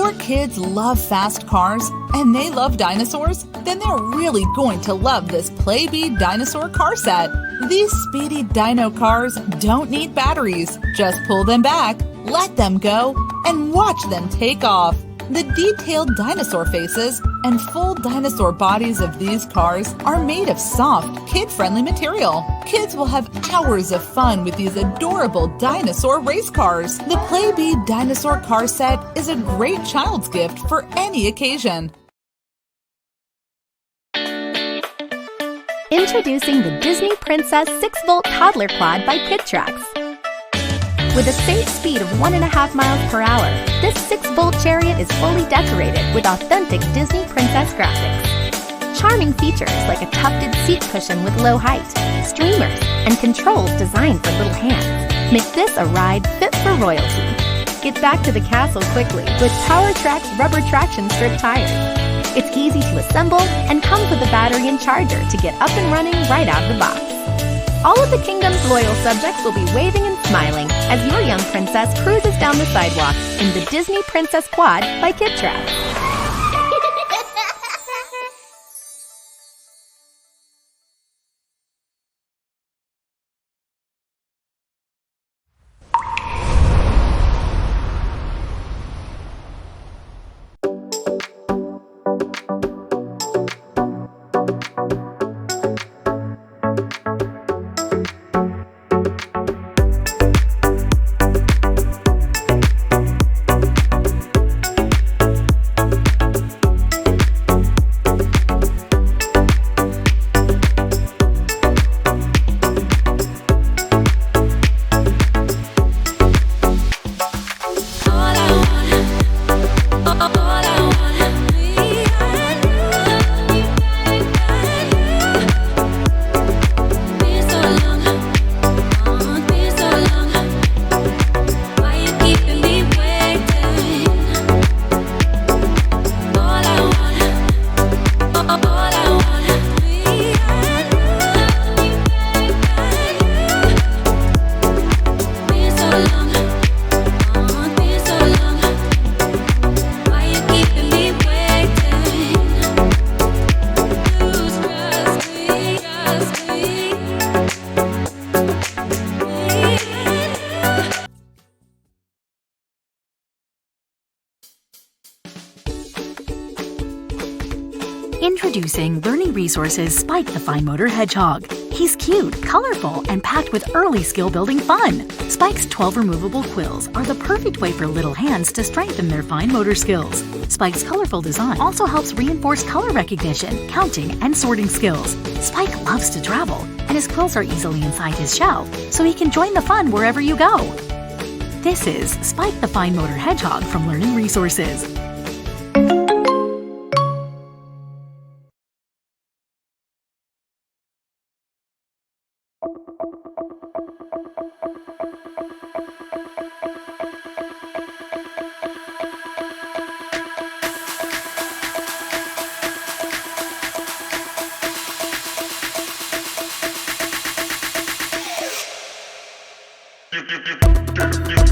your kids love fast cars and they love dinosaurs, then they're really going to love this Play-Bee dinosaur car set. These speedy dino cars don't need batteries. Just pull them back, let them go, and watch them take off. The detailed dinosaur faces and full dinosaur bodies of these cars are made of soft, kid-friendly material. Kids will have hours of fun with these adorable dinosaur race cars. The Play-Bee dinosaur car set is a great child's gift for any occasion. Introducing the Disney Princess 6-volt Toddler Quad by Trax. With a safe speed of 1.5 miles per hour, this 6-volt chariot is fully decorated with authentic Disney princess graphics. Charming features like a tufted seat cushion with low height, streamers, and controls designed for little hands make this a ride fit for royalty. Get back to the castle quickly with Trax rubber traction strip tires. It's easy to assemble and comes with a battery and charger to get up and running right out of the box. All of the kingdom's loyal subjects will be waving and smiling as your young princess cruises down the sidewalk in the Disney Princess Quad by Trax. Introducing Learning Resources Spike the Fine Motor Hedgehog. He's cute, colorful, and packed with early skill-building fun. Spike's 12 removable quills are the perfect way for little hands to strengthen their fine motor skills. Spike's colorful design also helps reinforce color recognition, counting, and sorting skills. Spike loves to travel, and his quills are easily inside his shell, so he can join the fun wherever you go. This is Spike the Fine Motor Hedgehog from Learning Resources. You